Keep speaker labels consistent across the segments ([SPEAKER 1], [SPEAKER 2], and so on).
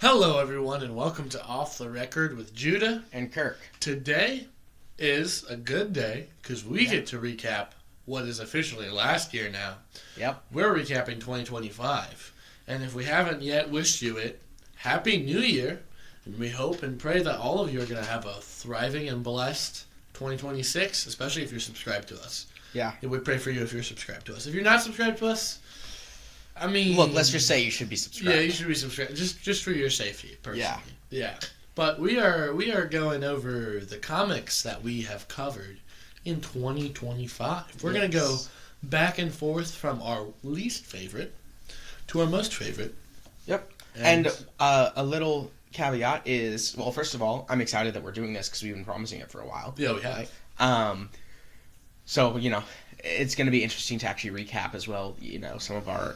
[SPEAKER 1] Hello, everyone, and welcome to Off the Record with Judah
[SPEAKER 2] and Kirk.
[SPEAKER 1] Today is a good day because we get to recap what is officially last year now.
[SPEAKER 2] Yep.
[SPEAKER 1] We're recapping 2025. And if we haven't yet wished you it, Happy New Year. And we hope and pray that all of you are going to have a thriving and blessed 2026, especially if you're subscribed to us.
[SPEAKER 2] Yeah.
[SPEAKER 1] And we pray for you if you're subscribed to us. If you're not subscribed to us, I mean...
[SPEAKER 2] Look, let's just say you should be subscribed.
[SPEAKER 1] Yeah, you should be subscribed. Just for your safety, personally.
[SPEAKER 2] Yeah.
[SPEAKER 1] But we are going over the comics that we have covered in 2025. We're going to go back and forth from our least favorite to our most favorite.
[SPEAKER 2] Yep. And a little caveat is, well, first of all, I'm excited that we're doing this because we've been promising it for a while.
[SPEAKER 1] Yeah, we have.
[SPEAKER 2] So, it's going to be interesting to actually recap as well, some of our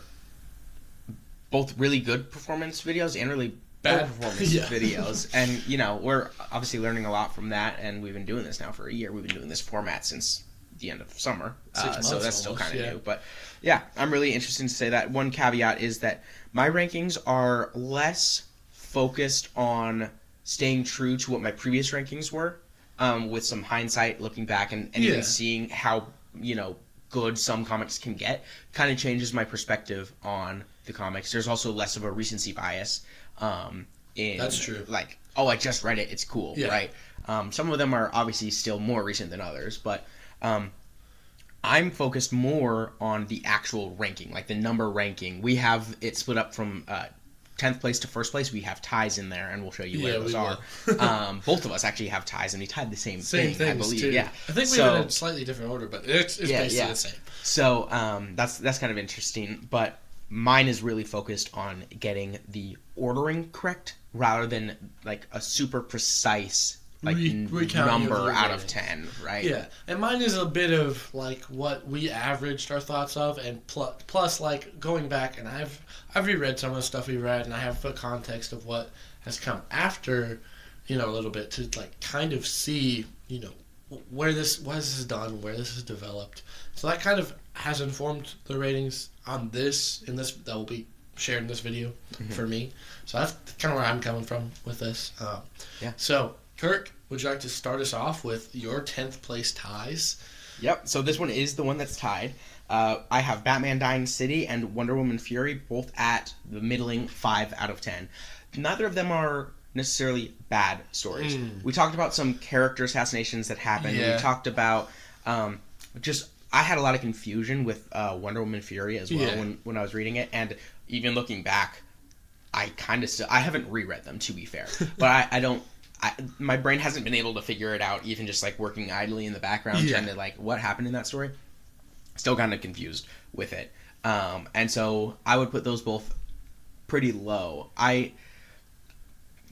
[SPEAKER 2] both really good performance videos and really bad performance videos. And, we're obviously learning a lot from that, and we've been doing this now for a year. We've been doing this format since the end of summer.
[SPEAKER 1] 6 months
[SPEAKER 2] so that's still
[SPEAKER 1] almost,
[SPEAKER 2] kind of new. But, yeah, I'm really interested to say that. One caveat is that my rankings are less focused on staying true to what my previous rankings were, with some hindsight, looking back, and even seeing how, good some comics can get. Kind of changes my perspective on the comics. There's also less of a recency bias.
[SPEAKER 1] That's true.
[SPEAKER 2] Like, I just read it, it's cool, right? Some of them are obviously still more recent than others, but I'm focused more on the actual ranking, like the number ranking. We have it split up from 10th place to first place. We have ties in there, and we'll show you where those are. Both of us actually have ties, and we tied the same thing, I believe.
[SPEAKER 1] Too.
[SPEAKER 2] Yeah,
[SPEAKER 1] I think we have it in a slightly different order, but it's basically the same.
[SPEAKER 2] So that's kind of interesting, but mine is really focused on getting the ordering correct rather than like a super precise number out of 10, right?
[SPEAKER 1] Yeah, and mine is a bit of like what we averaged our thoughts of, and plus like going back, and I've reread some of the stuff we read, and I have the context of what has come after, a little bit to like kind of see, what this is done, where this is developed. So that kind of has informed the ratings on this that will be shared in this video for me. So that's kind of where I'm coming from with this. So, Kirk, would you like to start us off with your 10th place ties?
[SPEAKER 2] Yep. So this one is the one that's tied. I have Batman Dying City and Wonder Woman Fury both at the middling 5 out of 10. Neither of them are necessarily bad stories. We talked about some character assassinations that happened. We talked about I had a lot of confusion with Wonder Woman Fury as well when I was reading it, and even looking back, I haven't reread them, to be fair, but my brain hasn't been able to figure it out, even just like working idly in the background trying to like what happened in that story. Still kind of confused with it, and so I would put those both pretty low. I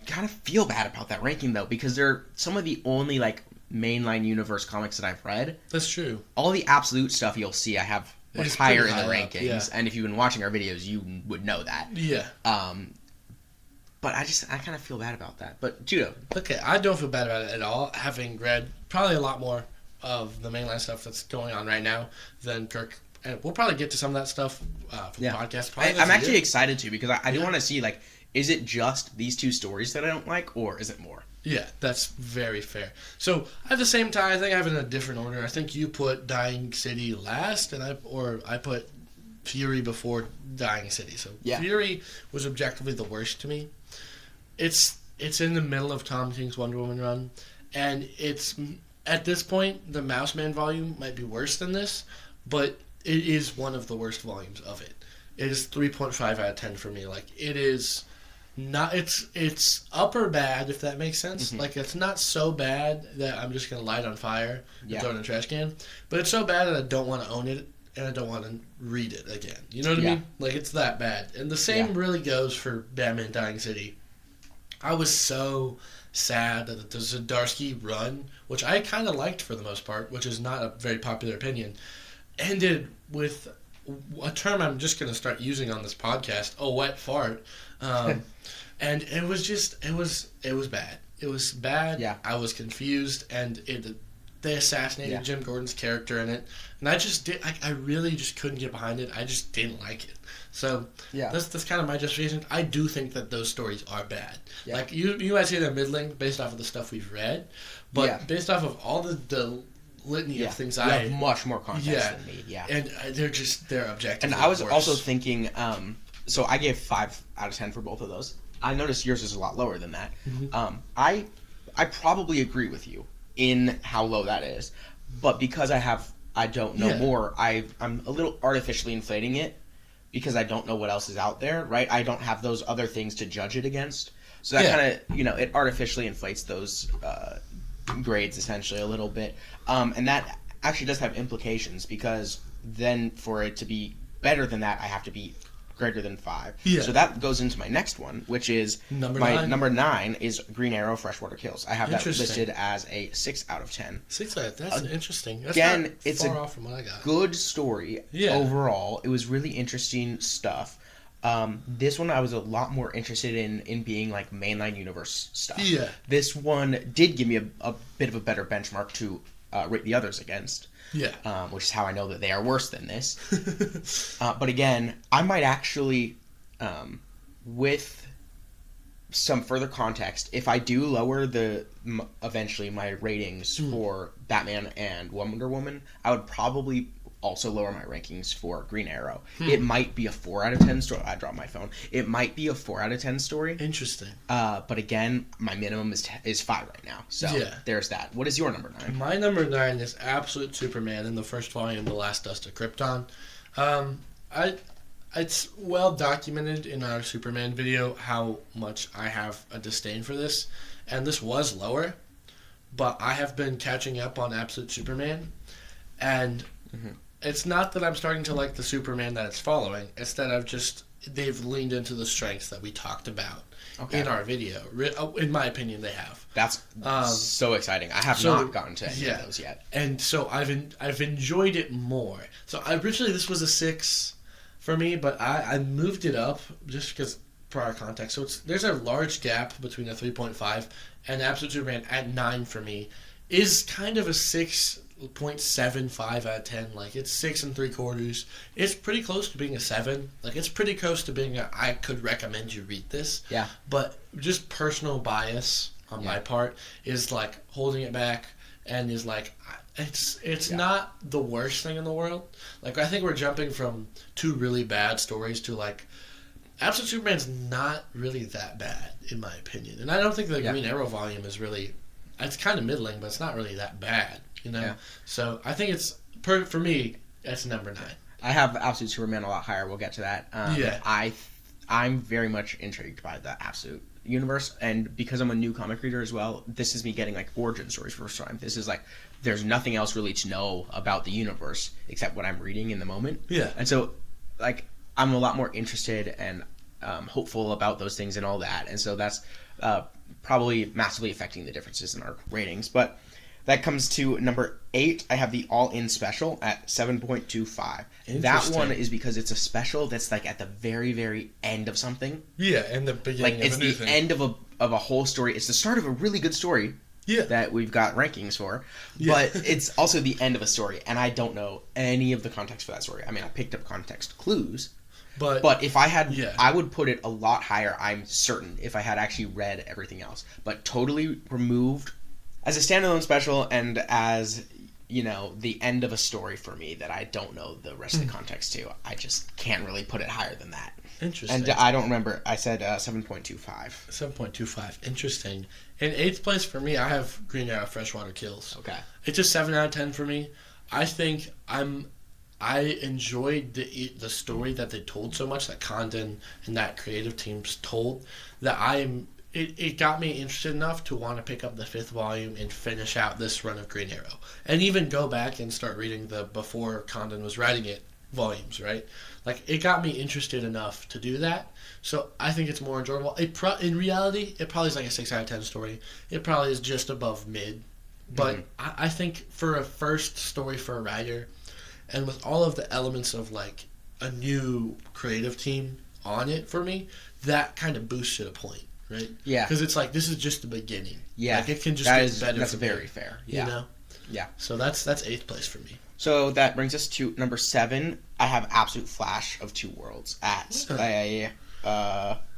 [SPEAKER 2] kind of feel bad about that ranking though, because they're some of the only like mainline universe comics that I've read.
[SPEAKER 1] That's true.
[SPEAKER 2] All the absolute stuff you'll see I have higher in the rankings, and if you've been watching our videos, you would know that.
[SPEAKER 1] Yeah.
[SPEAKER 2] But I kind of feel bad about that. But Judah.
[SPEAKER 1] Okay, I don't feel bad about it at all, having read probably a lot more of the mainline stuff that's going on right now than Kirk. And we'll probably get to some of that stuff for the podcast.
[SPEAKER 2] I'm actually excited to, because I do want to see, like, is it just these two stories that I don't like, or is it more?
[SPEAKER 1] Yeah, that's very fair. So I have the same tie. I think I have it in a different order. I think you put Dying City last, and I put Fury before Dying City. So Fury was objectively the worst to me. It's in the middle of Tom King's Wonder Woman run, and it's at this point the Mouse Man volume might be worse than this, but it is one of the worst volumes of it. It is 3.5 out of 10 for me. Like, it is not. It's upper bad, if that makes sense. Like, it's not so bad that I'm just gonna light on fire and throw it in a trash can, but it's so bad that I don't want to own it and I don't want to read it again. You know what I mean? Like, it's that bad. And the same really goes for Batman Dying City. I was so sad that the Zdarsky run, which I kind of liked for the most part, which is not a very popular opinion, ended with a term I'm just going to start using on this podcast, a wet fart. And it was bad. It was bad.
[SPEAKER 2] Yeah.
[SPEAKER 1] I was confused, and they assassinated Jim Gordon's character in it, and I really just couldn't get behind it. I just didn't like it. So that's kind of my justification. I do think that those stories are bad. Yeah. Like you might say they're middling based off of the stuff we've read, but based off of all the litany of things
[SPEAKER 2] you have much more context than me. Yeah,
[SPEAKER 1] and they're objective.
[SPEAKER 2] And I was also thinking, so I gave 5 out of 10 for both of those. I noticed yours is a lot lower than that. Mm-hmm. I probably agree with you in how low that is, but because I don't know more, I'm a little artificially inflating it because I don't know what else is out there, right? I don't have those other things to judge it against, so that kind of it artificially inflates those grades essentially a little bit, and that actually does have implications because then for it to be better than that, I have to be greater than 5. Yeah. So that goes into my next one, which is number 9 is Green Arrow Freshwater Kills. I have that listed as a 6 out of 10.
[SPEAKER 1] 6 out of 10. That's interesting. That's
[SPEAKER 2] Again, it's
[SPEAKER 1] far off from what I got.
[SPEAKER 2] Good story overall. It was really interesting stuff. This one I was a lot more interested in being like mainline universe stuff. Yeah. This one did give me a bit of a better benchmark to rate the others against. Yeah. Which is how I know that they are worse than this. But again, I might actually, with some further context, if I do lower eventually my ratings for Batman and Wonder Woman, I would probably also lower my rankings for Green Arrow. It might be a 4 out of 10 story. I dropped my phone. It might be a 4 out of 10 story.
[SPEAKER 1] Interesting.
[SPEAKER 2] But again, my minimum is 5 right now. So there's that. What is your number 9?
[SPEAKER 1] My number 9 is Absolute Superman in the first volume, The Last Dust of Krypton. It's well documented in our Superman video how much I have a disdain for this, and this was lower, but I have been catching up on Absolute Superman, and it's not that I'm starting to like the Superman that it's following. It's that they've leaned into the strengths that we talked about in our video. In my opinion, they have.
[SPEAKER 2] That's so exciting. I have not gotten to any of those yet.
[SPEAKER 1] And so I've enjoyed it more. So originally this was a 6 for me, but I moved it up just because prior context. So there's a large gap between a 3.5 and Absolute Superman at 9 for me is kind of a 6.75 out of 10. Like, it's 6 3/4. It's pretty close to being a 7. Like, it's pretty close to being I could recommend you read this. Yeah. But just personal bias on my part is like holding it back and is like it's not the worst thing in the world. Like, I think we're jumping from 2 really bad stories to like Absolute Superman's not really that bad in my opinion. And I don't think the Green Arrow volume is really, it's kind of middling, but it's not really that bad. You know, so I think it's for me. That's number 9.
[SPEAKER 2] I have Absolute Superman a lot higher. We'll get to that. I'm very intrigued intrigued by the Absolute universe, and because I'm a new comic reader as well, this is me getting like origin stories for the first time. This is like there's nothing else really to know about the universe except what I'm reading in the moment. Yeah, and so like I'm a lot more interested and hopeful about those things and all that, and so that's probably massively affecting the differences in our ratings, but. That comes to number 8. I have the All-In Special at 7.25. That one is because it's a special that's like at the very, very end of something. Yeah, and the beginning of a new thing. It's the end of a whole story. It's the start of a really good story that we've got rankings for. Yeah. But it's also the end of a story, and I don't know any of the context for that story. I mean, I picked up context clues. But if I had, I would put it a lot higher, I'm certain, if I had actually read everything else. But totally removed as a standalone special and as, you know, the end of a story for me that I don't know the rest of the context to, I just can't really put it higher than that. Interesting. And I don't remember. I said 7.25.
[SPEAKER 1] 7.25. Interesting. In 8th place for me, I have Green Arrow Freshwater Kills. Okay. It's a 7 out of 10 for me. I think I enjoyed the story that they told so much, that Condon and that creative teams told, that it got me interested enough to want to pick up the 5th volume and finish out this run of Green Arrow. And even go back and start reading the before Condon was writing it volumes, right? Like, it got me interested enough to do that. So I think it's more enjoyable. In reality, it probably is like a 6 out of 10 story. It probably is just above mid. But I think for a first story for a writer, and with all of the elements of like a new creative team on it for me, that kind of boosts it a point. Right? Yeah. Because it's like, this is just the beginning. Yeah. Like, it can just get better.
[SPEAKER 2] That's very fair. Yeah.
[SPEAKER 1] You know?
[SPEAKER 2] Yeah.
[SPEAKER 1] So that's 8th place for me.
[SPEAKER 2] So that brings us to number 7. I have Absolute Flash of Two Worlds at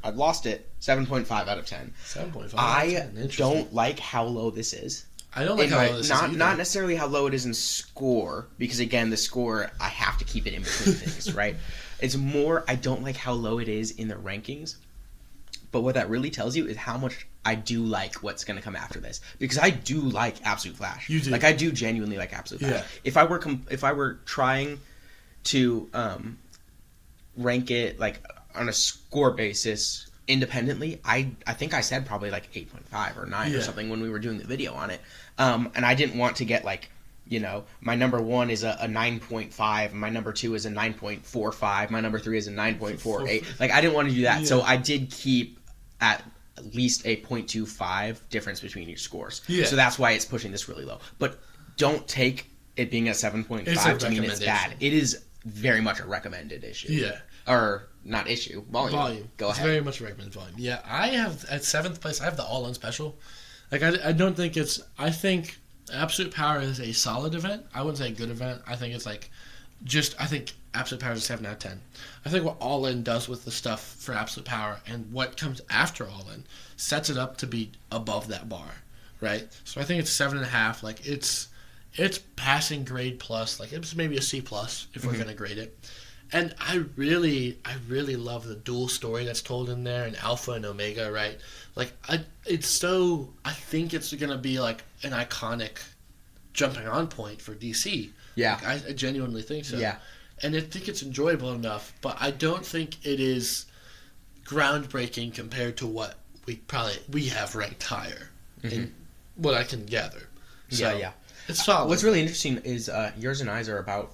[SPEAKER 2] I've lost it. 7.5 out of 10.
[SPEAKER 1] 7.5.
[SPEAKER 2] I don't like how low this is.
[SPEAKER 1] I don't like how low this is either.
[SPEAKER 2] Not necessarily how low it is in score, because again, the score, I have to keep it in between things, right? It's more, I don't like how low it is in the rankings. But what that really tells you is how much I do like what's going to come after this, because I do like Absolute Flash.
[SPEAKER 1] You do.
[SPEAKER 2] Like, I do genuinely like Absolute Flash.
[SPEAKER 1] Yeah.
[SPEAKER 2] If I were trying to rank it like on a score basis independently, I think I said probably like 8.5 or 9 or something when we were doing the video on it. And I didn't want to get like, you know, my number 1 is a 9.5, my number 2 is a 9.45, my number 3 is a 9.48. Like, I didn't want to do that. So I did keep at least a 0.25 difference between each scores. Yeah. So that's why it's pushing this really low. But don't take it being at 7.5 to mean it's bad. It is very much a recommended issue.
[SPEAKER 1] Yeah.
[SPEAKER 2] Or not issue. Volume. Go ahead.
[SPEAKER 1] It's very much a recommended volume. Yeah, I have at 7th place, I have the All-In Special. Like, I don't think it's... I think Absolute Power is a solid event. I wouldn't say a good event. I think it's like... I think Absolute Power is a 7 out of 10. I think what All-In does with the stuff for Absolute Power and what comes after All-In sets it up to be above that bar, right? So I think it's 7.5. Like, it's passing grade plus. Like, it's maybe a C plus if we're going to grade it. And I really love the dual story that's told in there, and Alpha and Omega, right? Like, I think it's going to be like an iconic jumping on point for DC.
[SPEAKER 2] Yeah.
[SPEAKER 1] Like, I genuinely think so.
[SPEAKER 2] Yeah.
[SPEAKER 1] And I think it's enjoyable enough, but I don't think it is groundbreaking compared to what we have ranked higher in what I can gather. So,
[SPEAKER 2] yeah.
[SPEAKER 1] It's solid.
[SPEAKER 2] What's really interesting is yours and I's are about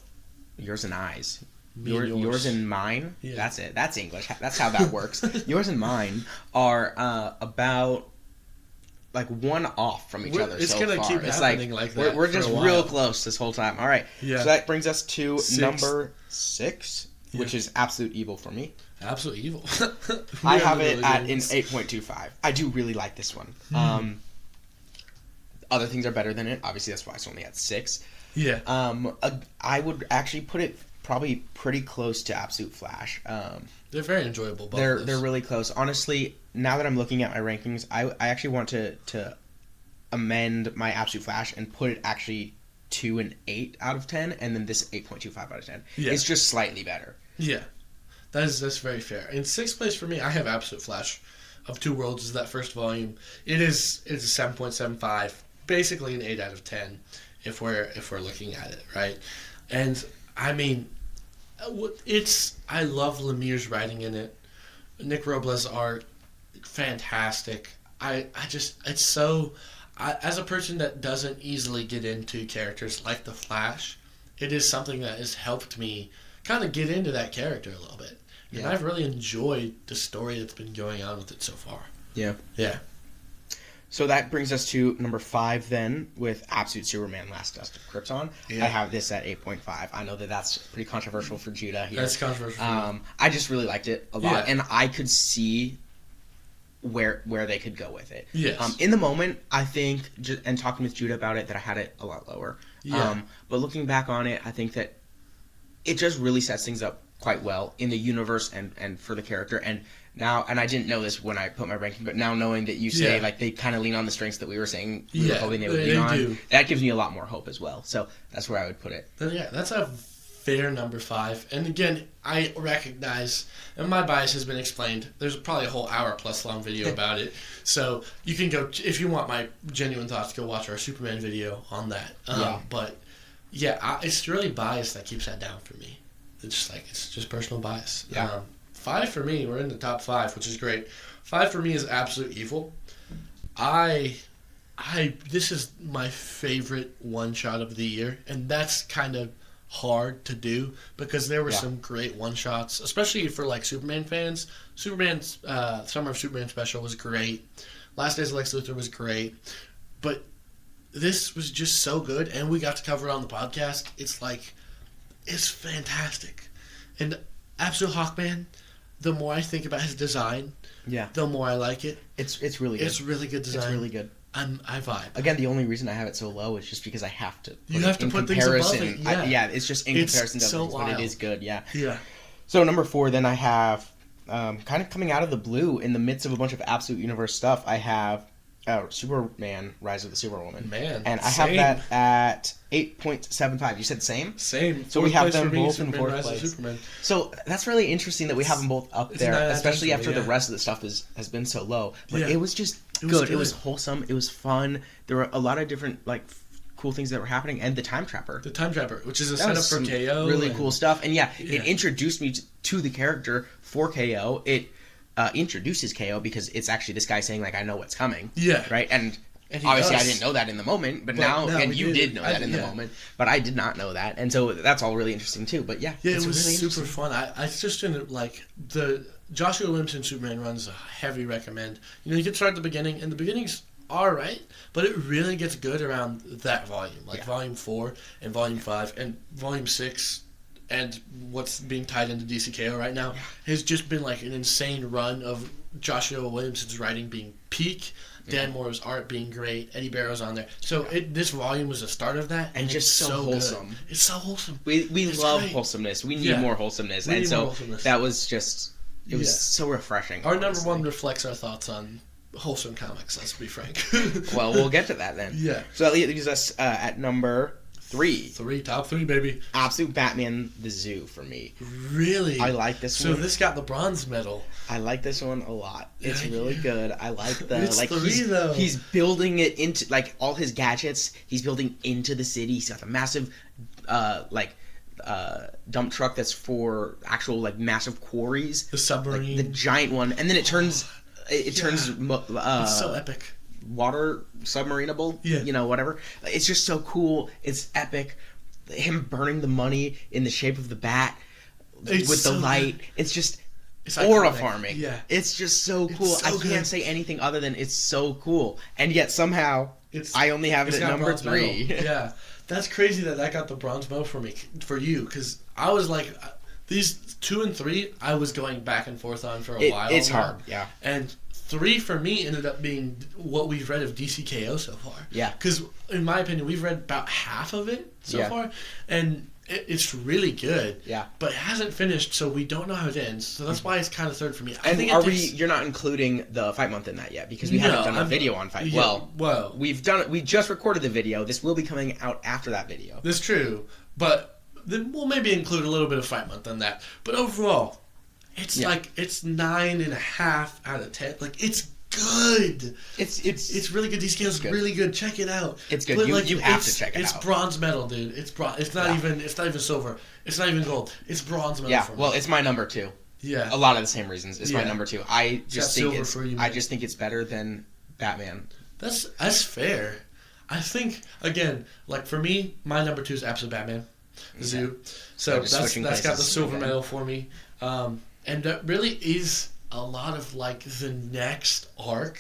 [SPEAKER 2] yours and I's. Yours and mine. Yeah. That's it. That's English. That's how that works. Yours and mine are about like one off from each other.
[SPEAKER 1] It's
[SPEAKER 2] so
[SPEAKER 1] gonna
[SPEAKER 2] far.
[SPEAKER 1] keep happening like that.
[SPEAKER 2] We're just real close this whole time. All right.
[SPEAKER 1] Yeah.
[SPEAKER 2] So that brings us to number 6, which is Absolute Evil for me.
[SPEAKER 1] Absolute Evil.
[SPEAKER 2] I have it at an 8.25. I do really like this one. Other things are better than it. Obviously, that's why it's only at 6.
[SPEAKER 1] Yeah.
[SPEAKER 2] I would actually put it probably pretty close to Absolute Flash.
[SPEAKER 1] They're very enjoyable.
[SPEAKER 2] They're really close. Honestly, now that I'm looking at my rankings, I actually want to amend my Absolute Flash and put it actually to an 8 out of 10, and then this 8.25 out of 10. Yeah. It's just slightly better.
[SPEAKER 1] Yeah. That's very fair. In 6th place for me, I have Absolute Flash of Two Worlds is that first volume. It's a 7.75, basically an 8 out of 10 if we're looking at it, right? And I mean, I love Lemire's writing in it. Nick Robles' art, fantastic. It's so... as a person that doesn't easily get into characters like the Flash, it is something that has helped me kind of get into that character a little bit. And I've really enjoyed the story that's been going on with it so far.
[SPEAKER 2] Yeah.
[SPEAKER 1] Yeah.
[SPEAKER 2] So that brings us to number 5 then, with Absolute Superman Last Dust of Krypton. Yeah. I have this at 8.5. I know that's pretty controversial for Judah here.
[SPEAKER 1] That's controversial.
[SPEAKER 2] I just really liked it a lot,
[SPEAKER 1] Yeah.
[SPEAKER 2] and I could see where they could go with it.
[SPEAKER 1] Yes.
[SPEAKER 2] In the moment, I think, and talking with Judah about it, that I had it a lot lower. Yeah. But looking back on it, I think that it just really sets things up quite well in the universe and for the character. And now, and I didn't know this when I put my ranking, but now knowing that you say like they kind of lean on the strengths that we were saying we were hoping they would lean on, that gives me a lot more hope as well. So that's where I would put it.
[SPEAKER 1] Yeah, that's a fair number 5. And again, I recognize, and my bias has been explained, there's probably a whole hour-plus long video about it. So you can go, if you want my genuine thoughts, go watch our Superman video on that. But yeah, it's really bias that keeps that down for me. It's just personal bias.
[SPEAKER 2] Yeah.
[SPEAKER 1] 5 for me, we're in the top 5, which is great. 5 for me is Absolute Evil. This is my favorite one-shot of the year, and that's kind of hard to do because there were some great one-shots, especially for like Superman fans. Superman's Summer of Superman special was great. Last Days of Lex Luthor was great, but this was just so good, and we got to cover it on the podcast. It's fantastic. And Absolute Hawkman, the more I think about his design, the more I like it.
[SPEAKER 2] It's really good.
[SPEAKER 1] It's really good design.
[SPEAKER 2] It's really good.
[SPEAKER 1] I vibe.
[SPEAKER 2] Again, the only reason I have it so low is just because I have to.
[SPEAKER 1] You have to put things above it.
[SPEAKER 2] Yeah, it's just in comparison to
[SPEAKER 1] so
[SPEAKER 2] things, but it is good. Yeah.
[SPEAKER 1] Yeah.
[SPEAKER 2] So number 4, then I have, kind of coming out of the blue in the midst of a bunch of Absolute Universe stuff. I have Superman: Rise of the Superwoman.
[SPEAKER 1] Man,
[SPEAKER 2] and I have that at 8.75. You said same?
[SPEAKER 1] Same.
[SPEAKER 2] So we have them both in
[SPEAKER 1] Superman,
[SPEAKER 2] fourth
[SPEAKER 1] Rise
[SPEAKER 2] place.
[SPEAKER 1] of Superman.
[SPEAKER 2] So that's really interesting that we have them both up there, especially after the rest of the stuff has been so low. But it was just good. It was wholesome. It was fun. There were a lot of different cool things that were happening, and the Time Trapper.
[SPEAKER 1] The Time Trapper, which is a setup for KO.
[SPEAKER 2] Really cool stuff. And it introduced me to the character for KO. It introduces KO because it's actually this guy saying, like, I know what's coming.
[SPEAKER 1] Yeah.
[SPEAKER 2] Right? And obviously I didn't know that in the moment, but now you did know that in the moment. But I did not know that. And so that's all really interesting too. But yeah,
[SPEAKER 1] it was really super fun. I just didn't the Joshua Williamson Superman runs a heavy recommend. You can start at the beginning, and the beginning's alright, but it really gets good around that volume. Volume 4 and Volume 5 and Volume 6 and what's being tied into DCKO right now has just been an insane run of Joshua Williamson's writing being peak, Dan Moore's art being great, Eddie Barrow's on there. So this volume was the start of that,
[SPEAKER 2] and just so wholesome.
[SPEAKER 1] Good. It's so wholesome.
[SPEAKER 2] We love wholesomeness. We need more wholesomeness, and so that was just was so refreshing.
[SPEAKER 1] Our number 1 reflects our thoughts on wholesome comics. Let's be frank.
[SPEAKER 2] Well, we'll get to that then.
[SPEAKER 1] Yeah.
[SPEAKER 2] So that leaves us at number 3.
[SPEAKER 1] Top 3, baby.
[SPEAKER 2] Absolute Batman: The Zoo for me.
[SPEAKER 1] Really?
[SPEAKER 2] I like this one.
[SPEAKER 1] So this got the bronze medal.
[SPEAKER 2] I like this one a lot. It's really good. I like the
[SPEAKER 1] it's 3, though.
[SPEAKER 2] He's building it into all his gadgets. He's building into the city. He's got a massive dump truck that's for actual massive quarries.
[SPEAKER 1] The submarine.
[SPEAKER 2] The giant one, and then it turns it's so
[SPEAKER 1] epic.
[SPEAKER 2] Water submarinable, whatever. It's just so cool. It's epic. Him burning the money in the shape of the bat with the light. Good. It's aura farming.
[SPEAKER 1] Yeah.
[SPEAKER 2] It's just so cool. I can't say anything other than it's so cool. And yet somehow I only have it at number 3.
[SPEAKER 1] Yeah. That's crazy that got the bronze medal for you, because I was these 2 and 3 I was going back and forth on for a while.
[SPEAKER 2] It's hard, yeah.
[SPEAKER 1] And 3 for me ended up being what we've read of DCKO so far.
[SPEAKER 2] Yeah.
[SPEAKER 1] Because in my opinion, we've read about half of it so far, and it's really good.
[SPEAKER 2] Yeah.
[SPEAKER 1] But it hasn't finished, so we don't know how it ends. So that's why it's kind of 3rd for me.
[SPEAKER 2] You're not including the Fight Month in that yet, because we haven't done a video on Fight.
[SPEAKER 1] Yeah,
[SPEAKER 2] we've done it. We just recorded the video. This will be coming out after that video.
[SPEAKER 1] That's true, but then we'll maybe include a little bit of Fight Month on that. But overall, it's it's 9.5 out of 10. It's good. It's really good. DCKO's really good. Check it out.
[SPEAKER 2] It's good. But you have to check it out.
[SPEAKER 1] It's bronze medal, dude. It's not even silver. It's not even gold. It's bronze medal.
[SPEAKER 2] Yeah. Well, it's my number 2.
[SPEAKER 1] Yeah.
[SPEAKER 2] A lot of the same reasons. It's my number 2. I just think it's better than Batman.
[SPEAKER 1] That's fair. I think again, for me, my number 2 is Absolute Batman: Zoo. So that's got the silver medal for me. And that really is a lot of the next arc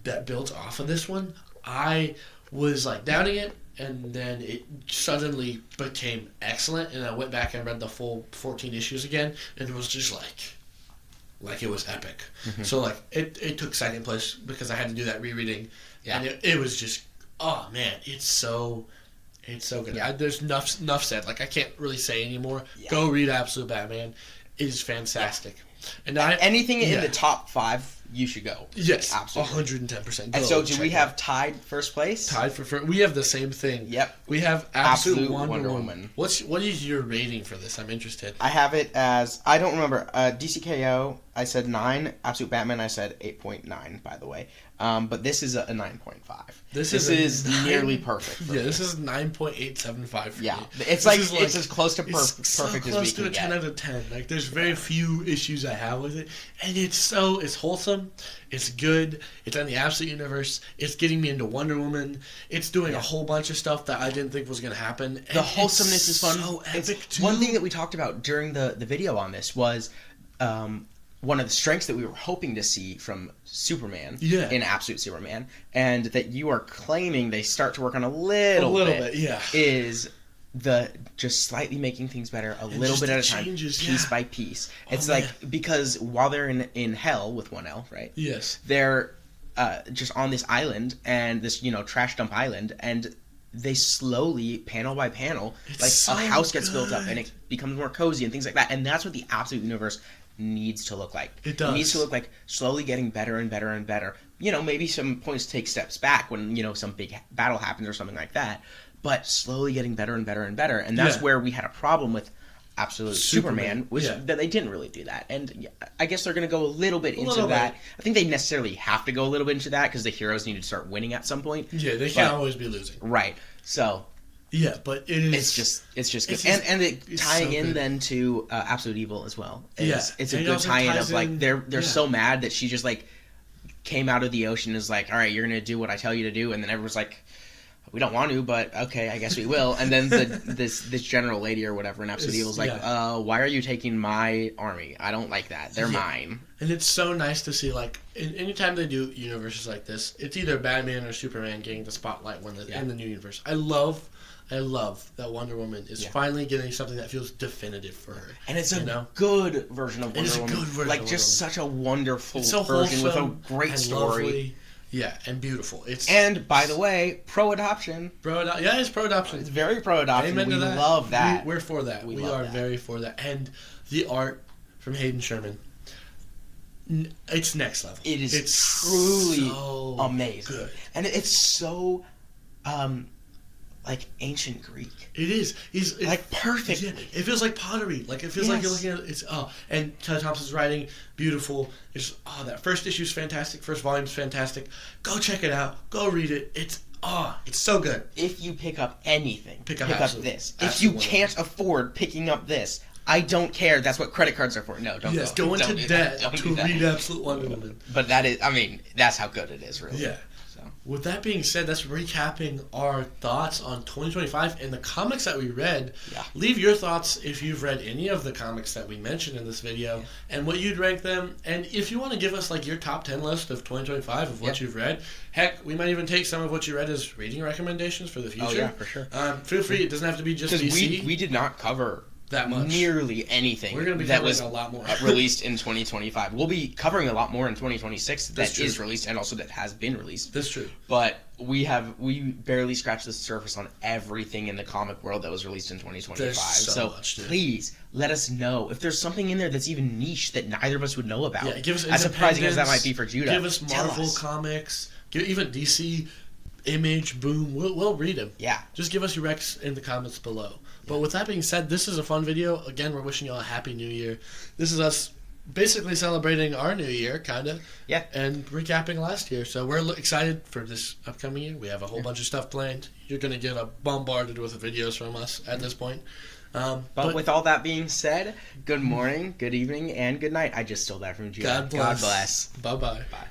[SPEAKER 1] that built off of this one. I was doubting it, and then it suddenly became excellent, and I went back and read the full 14 issues again, and it was just it was epic. Mm-hmm. So it took 2nd place because I had to do that rereading, and it was just, oh man, it's so good.
[SPEAKER 2] Yeah.
[SPEAKER 1] There's enough said. I can't really say anymore. Yeah. Go read Absolute Batman. It is fantastic. And
[SPEAKER 2] anything in the top 5, you should go.
[SPEAKER 1] Yes,
[SPEAKER 2] absolutely,
[SPEAKER 1] 110%.
[SPEAKER 2] And so, do we have tied first place?
[SPEAKER 1] Tied for first. We have the same thing.
[SPEAKER 2] Yep.
[SPEAKER 1] We have Absolute Wonder
[SPEAKER 2] Woman.
[SPEAKER 1] Woman. What is your rating for this? I'm interested.
[SPEAKER 2] I have it as, I don't remember. DCKO, I said 9. Absolute Batman, I said 8.9. By the way, but this is a 9.5. This is nearly perfect.
[SPEAKER 1] Yeah, this is 9.875 for me.
[SPEAKER 2] It's it's as close to perfect as we can get.
[SPEAKER 1] Close to a 10 out of 10. There's very few issues I have with it, and it's wholesome. It's good. It's on the Absolute Universe. It's getting me into Wonder Woman. It's doing a whole bunch of stuff that I didn't think was going to happen.
[SPEAKER 2] The wholesomeness is fun.
[SPEAKER 1] So epic too.
[SPEAKER 2] One thing that we talked about during the video on this was one of the strengths that we were hoping to see from Superman in Absolute Superman, and that you are claiming they start to work on a little bit, is the just slightly making things better a little bit at a time, piece by piece. It's because while they're in hell with one L, right?
[SPEAKER 1] Yes.
[SPEAKER 2] They're just on this island, and this, trash dump island, and they slowly, panel by panel, a house gets built up, and it becomes more cozy and things like that. And that's what the Absolute Universe needs to look like.
[SPEAKER 1] It does.
[SPEAKER 2] It needs to look like slowly getting better and better and better. Maybe some points take steps back when, some big battle happens or something like that, but slowly getting better and better and better. And that's where we had a problem with Absolute Superman, was that they didn't really do that. And I guess they're going to go a little bit into that. I think they necessarily have to go a little bit into that because the heroes need to start winning at some point.
[SPEAKER 1] Yeah, they can't always be losing.
[SPEAKER 2] Right. So...
[SPEAKER 1] yeah, but it's
[SPEAKER 2] just good. And it tying in then to Absolute Evil as well. It's a good tie-in of they're so mad that she just came out of the ocean and is like, all right, you're gonna do what I tell you to do, and then everyone's like, we don't want to, but okay, I guess we will. And then this general lady or whatever in Absolute Evil is like, why are you taking my army? I don't like that. They're mine.
[SPEAKER 1] And it's so nice to see, anytime they do universes like this, it's either Batman or Superman getting the spotlight in the new universe. I love that Wonder Woman is finally getting something that feels definitive for her.
[SPEAKER 2] And it's a good version of Wonder Woman. Good version just such a wonderful version with a great story. Lovely.
[SPEAKER 1] Yeah, and beautiful.
[SPEAKER 2] And, by the way, pro-adoption.
[SPEAKER 1] It's pro-adoption.
[SPEAKER 2] It's very pro-adoption. We love that.
[SPEAKER 1] We're for that. We are very for that. And the art from Hayden Sherman, it's next level.
[SPEAKER 2] It's truly
[SPEAKER 1] so
[SPEAKER 2] amazing.
[SPEAKER 1] Good.
[SPEAKER 2] And it's so... ancient Greek.
[SPEAKER 1] It is. He's
[SPEAKER 2] perfect.
[SPEAKER 1] Yeah, it feels like pottery. It feels like you're looking at it. And Kelly Thompson's writing, beautiful. That first issue's fantastic. First volume's fantastic. Go check it out. Go read it. It's so good.
[SPEAKER 2] If you pick up anything, pick up this. If
[SPEAKER 1] you
[SPEAKER 2] can't afford picking up this, I don't care. That's what credit cards are for. No, don't
[SPEAKER 1] go into debt to read Absolute Wonder Woman.
[SPEAKER 2] But that's how good it is, really.
[SPEAKER 1] Yeah. With that being said, that's recapping our thoughts on 2025 and the comics that we read.
[SPEAKER 2] Yeah.
[SPEAKER 1] Leave your thoughts if you've read any of the comics that we mentioned in this video and what you'd rank them. And if you want to give us your top 10 list of 2025 of what you've read, heck, we might even take some of what you read as reading recommendations for the future.
[SPEAKER 2] Oh, yeah, for sure.
[SPEAKER 1] Feel free. It doesn't have to be just DC.
[SPEAKER 2] Because we did not cover
[SPEAKER 1] that much.
[SPEAKER 2] Nearly anything.
[SPEAKER 1] We're going to be covering a lot more.
[SPEAKER 2] Released in 2025. We'll be covering a lot more in 2026 that is released and also that has been released.
[SPEAKER 1] That's true.
[SPEAKER 2] But we barely scratched the surface on everything in the comic world that was released in 2025.
[SPEAKER 1] There's so much, dude.
[SPEAKER 2] Please let us know if there's something in there that's even niche that neither of us would know about.
[SPEAKER 1] Yeah, give us
[SPEAKER 2] as surprising as that might be for Judah.
[SPEAKER 1] Give us Marvel comics. Even DC, Image, Boom. We'll read them.
[SPEAKER 2] Yeah.
[SPEAKER 1] Just give us your recs in the comments below. But with that being said, this is a fun video. Again, we're wishing you all a happy new year. This is us basically celebrating our new year, kind of.
[SPEAKER 2] Yeah.
[SPEAKER 1] And recapping last year. So we're excited for this upcoming year. We have a whole bunch of stuff planned. You're going to get bombarded with videos from us at this point.
[SPEAKER 2] But with all that being said, good morning, good evening, and good night. I just stole that from Judah.
[SPEAKER 1] God bless.
[SPEAKER 2] God bless.
[SPEAKER 1] Bye-bye.
[SPEAKER 2] Bye.